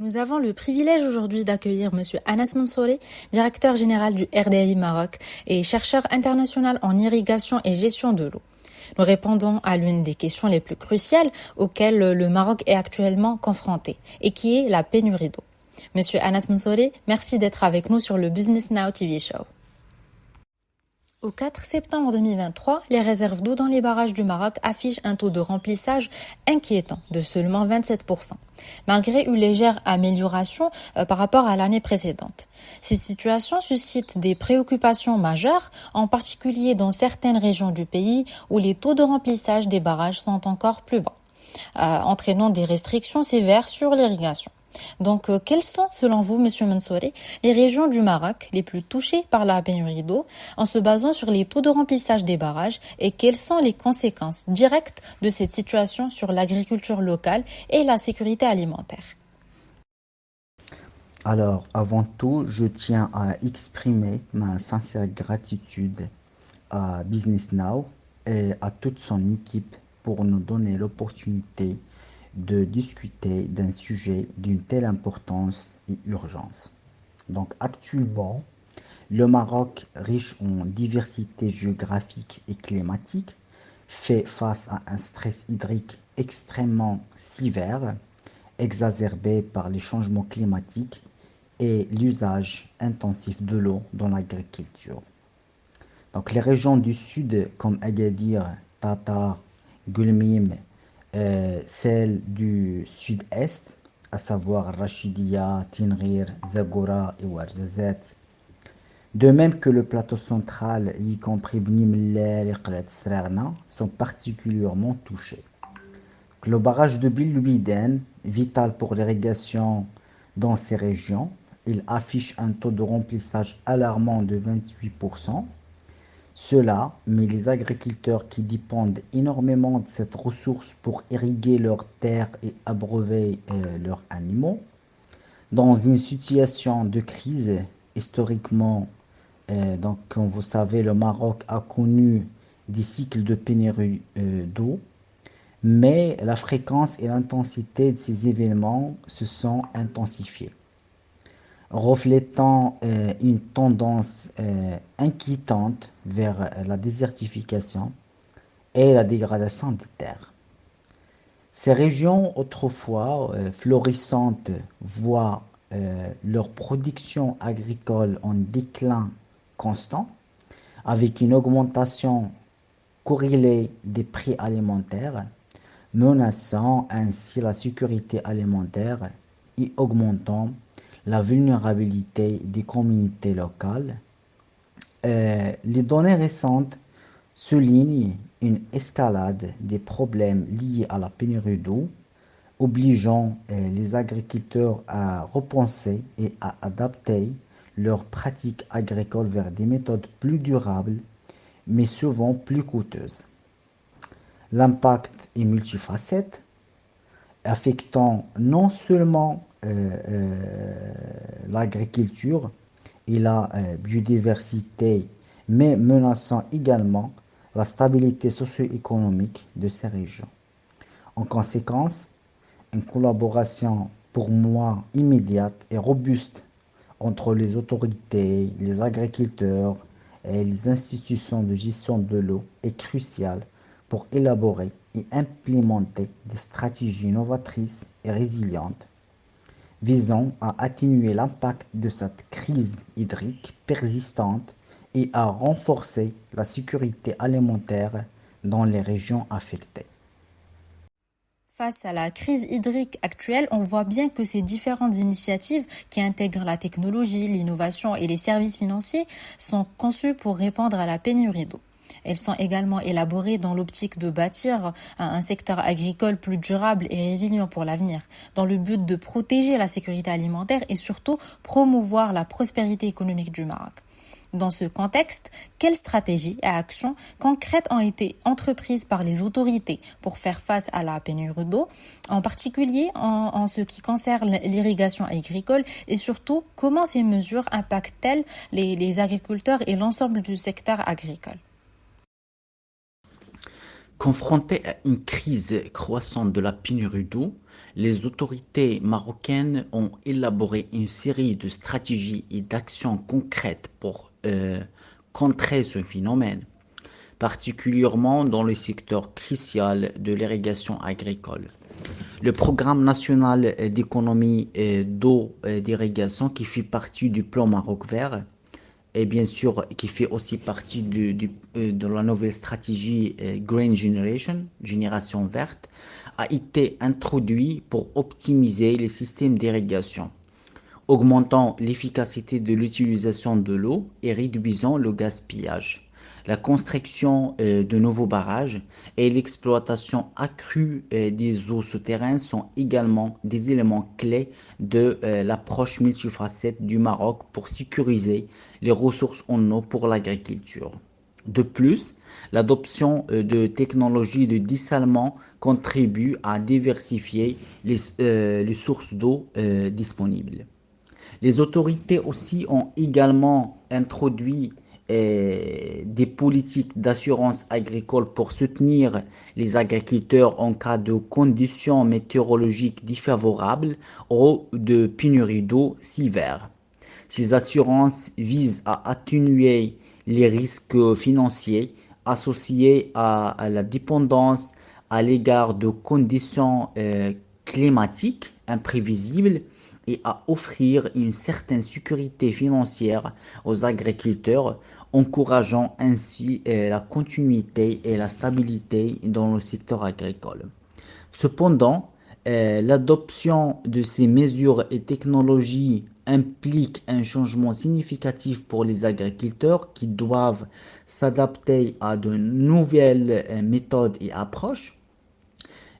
Nous avons le privilège aujourd'hui d'accueillir Monsieur Anas Mansouri, directeur général du RDI Maroc et chercheur international en irrigation et gestion de l'eau. Nous répondons à l'une des questions les plus cruciales auxquelles le Maroc est actuellement confronté et qui est la pénurie d'eau. Monsieur Anas Mansouri, merci d'être avec nous sur le Business Now TV Show. Au 4 septembre 2023, les réserves d'eau dans les barrages du Maroc affichent un taux de remplissage inquiétant de seulement 27%, malgré une légère amélioration par rapport à l'année précédente. Cette situation suscite des préoccupations majeures, en particulier dans certaines régions du pays où les taux de remplissage des barrages sont encore plus bas, entraînant des restrictions sévères sur l'irrigation. Donc, quelles sont, selon vous, Monsieur Mansouri, les régions du Maroc les plus touchées par la pénurie d'eau en se basant sur les taux de remplissage des barrages et quelles sont les conséquences directes de cette situation sur l'agriculture locale et la sécurité alimentaire? Alors, avant tout, je tiens à exprimer ma sincère gratitude à Business Now et à toute son équipe pour nous donner l'opportunité de discuter d'un sujet d'une telle importance et urgence. Donc actuellement, le Maroc, riche en diversité géographique et climatique, fait face à un stress hydrique extrêmement sévère, exacerbé par les changements climatiques et l'usage intensif de l'eau dans l'agriculture. Donc les régions du sud comme Agadir, Tata, Gulmim, celles du sud-est, à savoir Rachidia, Tinrir, Zagora et Ouarzazate, de même que le plateau central, y compris Bni Mellal et Qlet Srarna, sont particulièrement touchés. Le barrage de Bilouiden, vital pour l'irrigation dans ces régions, il affiche un taux de remplissage alarmant de 28%. Cela met les agriculteurs qui dépendent énormément de cette ressource pour irriguer leurs terres et abreuver leurs animaux dans une situation de crise. Historiquement, donc, comme vous savez, le Maroc a connu des cycles de pénurie d'eau, mais la fréquence et l'intensité de ces événements se sont intensifiées, reflétant une tendance inquiétante vers la désertification et la dégradation des terres. Ces régions autrefois florissantes voient leur production agricole en déclin constant, avec une augmentation corrélée des prix alimentaires, menaçant ainsi la sécurité alimentaire et augmentant la vulnérabilité des communautés locales. Les données récentes soulignent une escalade des problèmes liés à la pénurie d'eau, obligeant les agriculteurs à repenser et à adapter leurs pratiques agricoles vers des méthodes plus durables, mais souvent plus coûteuses. L'impact est multifacette, affectant non seulement l'agriculture et la biodiversité, mais menaçant également la stabilité socio-économique de ces régions. En conséquence, une collaboration pour moi immédiate et robuste entre les autorités, les agriculteurs et les institutions de gestion de l'eau est cruciale pour élaborer et implémenter des stratégies novatrices et résilientes visant à atténuer l'impact de cette crise hydrique persistante et à renforcer la sécurité alimentaire dans les régions affectées. Face à la crise hydrique actuelle, on voit bien que ces différentes initiatives qui intègrent la technologie, l'innovation et les services financiers sont conçues pour répondre à la pénurie d'eau. Elles sont également élaborées dans l'optique de bâtir un secteur agricole plus durable et résilient pour l'avenir, dans le but de protéger la sécurité alimentaire et surtout promouvoir la prospérité économique du Maroc. Dans ce contexte, quelles stratégies et actions concrètes ont été entreprises par les autorités pour faire face à la pénurie d'eau, en particulier en ce qui concerne l'irrigation agricole et surtout comment ces mesures impactent-elles les agriculteurs et l'ensemble du secteur agricole? Confrontées à une crise croissante de la pénurie d'eau, les autorités marocaines ont élaboré une série de stratégies et d'actions concrètes pour contrer ce phénomène, particulièrement dans le secteur crucial de l'irrigation agricole. Le programme national d'économie d'eau d'irrigation qui fait partie du plan Maroc vert et bien sûr qui fait aussi partie de la nouvelle stratégie Green Generation, génération verte, a été introduit pour optimiser les systèmes d'irrigation, augmentant l'efficacité de l'utilisation de l'eau et réduisant le gaspillage. La construction de nouveaux barrages et l'exploitation accrue des eaux souterraines sont également des éléments clés de l'approche multifacette du Maroc pour sécuriser les ressources en eau pour l'agriculture. De plus, l'adoption de technologies de dessalement contribue à diversifier les sources d'eau disponibles. Les autorités aussi ont également introduit des politiques d'assurance agricole pour soutenir les agriculteurs en cas de conditions météorologiques défavorables ou de pénurie d'eau sévère. Ces assurances visent à atténuer les risques financiers associés à la dépendance à l'égard de conditions climatiques imprévisibles et à offrir une certaine sécurité financière aux agriculteurs, encourageant ainsi la continuité et la stabilité dans le secteur agricole. Cependant, l'adoption de ces mesures et technologies implique un changement significatif pour les agriculteurs qui doivent s'adapter à de nouvelles méthodes et approches.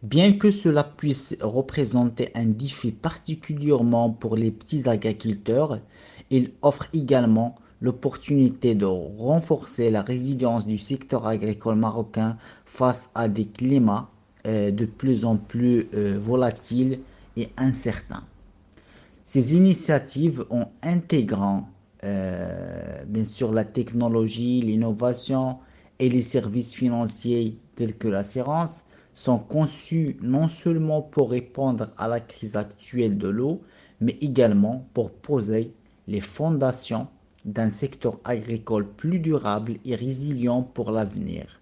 Bien que cela puisse représenter un défi particulièrement pour les petits agriculteurs, il offre également l'opportunité de renforcer la résilience du secteur agricole marocain face à des climats de plus en plus volatiles et incertains. Ces initiatives en intégrant bien sûr la technologie, l'innovation et les services financiers tels que l'assurance sont conçues non seulement pour répondre à la crise actuelle de l'eau, mais également pour poser les fondations d'un secteur agricole plus durable et résilient pour l'avenir,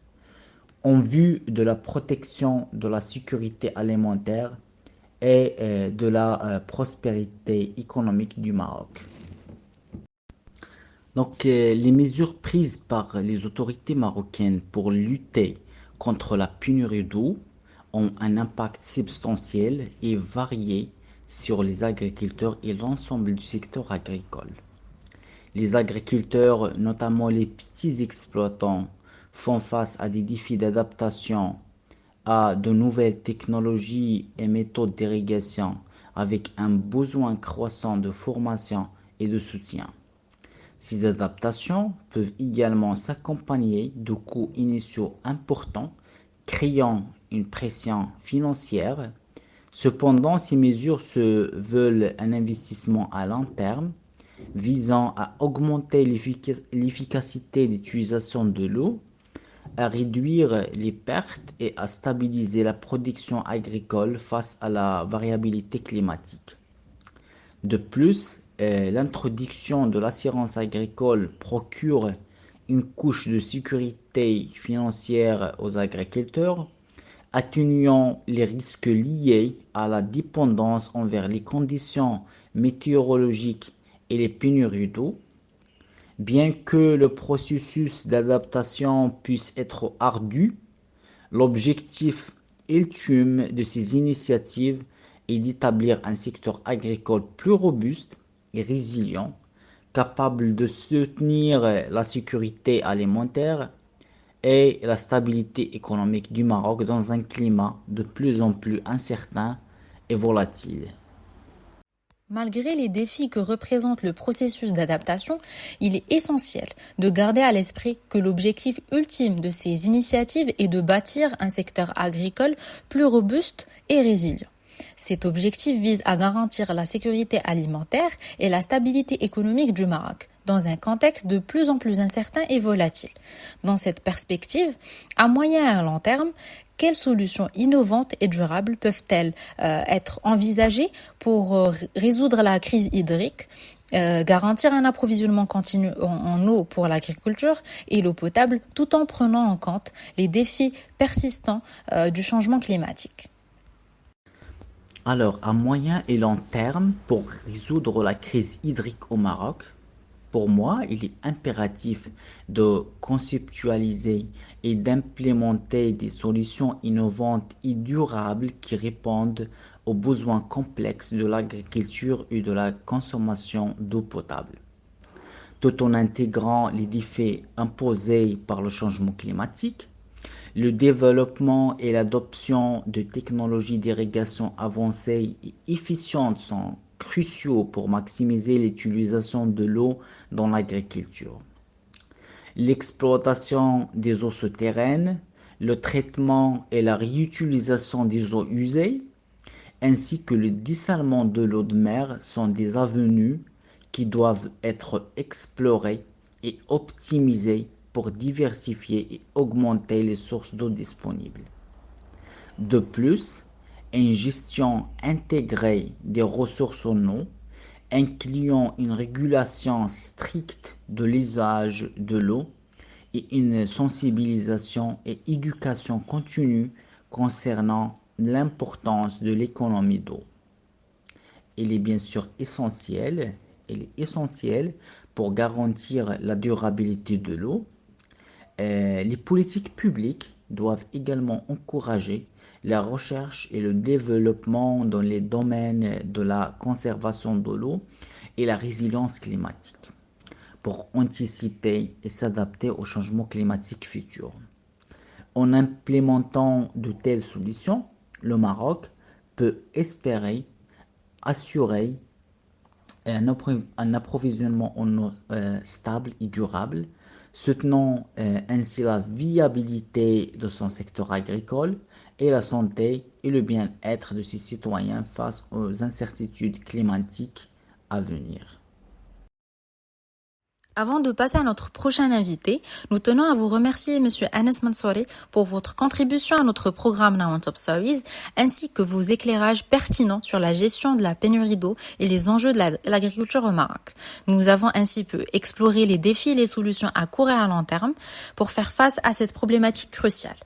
en vue de la protection de la sécurité alimentaire et de la prospérité économique du Maroc. Donc, les mesures prises par les autorités marocaines pour lutter contre la pénurie d'eau ont un impact substantiel et varié sur les agriculteurs et l'ensemble du secteur agricole. Les agriculteurs, notamment les petits exploitants, font face à des défis d'adaptation à de nouvelles technologies et méthodes d'irrigation avec un besoin croissant de formation et de soutien. Ces adaptations peuvent également s'accompagner de coûts initiaux importants, créant une pression financière. Cependant, ces mesures se veulent un investissement à long terme, visant à augmenter l'efficacité d'utilisation de l'eau, à réduire les pertes et à stabiliser la production agricole face à la variabilité climatique. De plus, l'introduction de l'assurance agricole procure une couche de sécurité financière aux agriculteurs, atténuant les risques liés à la dépendance envers les conditions météorologiques et les pénuries d'eau. Bien que le processus d'adaptation puisse être ardu, l'objectif ultime de ces initiatives est d'établir un secteur agricole plus robuste et résilient, capable de soutenir la sécurité alimentaire et la stabilité économique du Maroc dans un climat de plus en plus incertain et volatile. Malgré les défis que représente le processus d'adaptation, il est essentiel de garder à l'esprit que l'objectif ultime de ces initiatives est de bâtir un secteur agricole plus robuste et résilient. Cet objectif vise à garantir la sécurité alimentaire et la stabilité économique du Maroc, dans un contexte de plus en plus incertain et volatile. Dans cette perspective, à moyen et à long terme, quelles solutions innovantes et durables peuvent-elles être envisagées pour résoudre la crise hydrique, garantir un approvisionnement continu en eau pour l'agriculture et l'eau potable, tout en prenant en compte les défis persistants du changement climatique? Alors, à moyen et long terme, pour résoudre la crise hydrique au Maroc, pour moi, il est impératif de conceptualiser et d'implémenter des solutions innovantes et durables qui répondent aux besoins complexes de l'agriculture et de la consommation d'eau potable, tout en intégrant les défis imposés par le changement climatique. Le développement et l'adoption de technologies d'irrigation avancées et efficientes sont cruciaux pour maximiser l'utilisation de l'eau dans l'agriculture. L'exploitation des eaux souterraines, le traitement et la réutilisation des eaux usées, ainsi que le dessalement de l'eau de mer sont des avenues qui doivent être explorées et optimisées pour diversifier et augmenter les sources d'eau disponibles. De plus, une gestion intégrée des ressources en eau, incluant une régulation stricte de l'usage de l'eau et une sensibilisation et éducation continue concernant l'importance de l'économie d'eau. Il est bien sûr essentiel pour garantir la durabilité de l'eau. Les politiques publiques doivent également encourager la recherche et le développement dans les domaines de la conservation de l'eau et la résilience climatique pour anticiper et s'adapter aux changements climatiques futurs. En implémentant de telles solutions, le Maroc peut espérer assurer un approvisionnement en eau stable et durable, soutenant ainsi la viabilité de son secteur agricole et la santé et le bien-être de ses citoyens face aux incertitudes climatiques à venir. Avant de passer à notre prochain invité, nous tenons à vous remercier, Monsieur Anas Mansouri, pour votre contribution à notre programme Now on Top Stories, ainsi que vos éclairages pertinents sur la gestion de la pénurie d'eau et les enjeux de l'agriculture au Maroc. Nous avons ainsi pu explorer les défis et les solutions à court et à long terme pour faire face à cette problématique cruciale.